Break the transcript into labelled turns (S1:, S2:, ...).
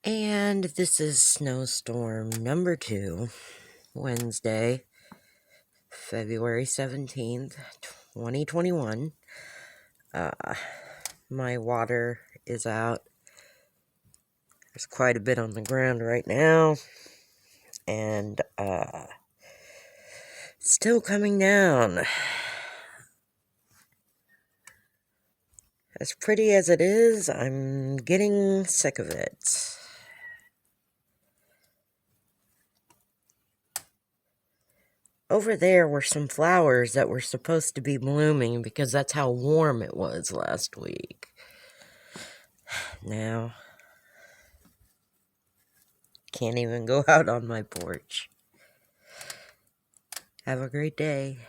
S1: And this is Snowstorm number 2, Wednesday, February 17th, 2021. My water is out. There's quite a bit on the ground right now. And, still coming down. As pretty as it is, I'm getting sick of it. Over there were some flowers that were supposed to be blooming because that's how warm it was last week. Now, can't even go out on my porch. Have a great day.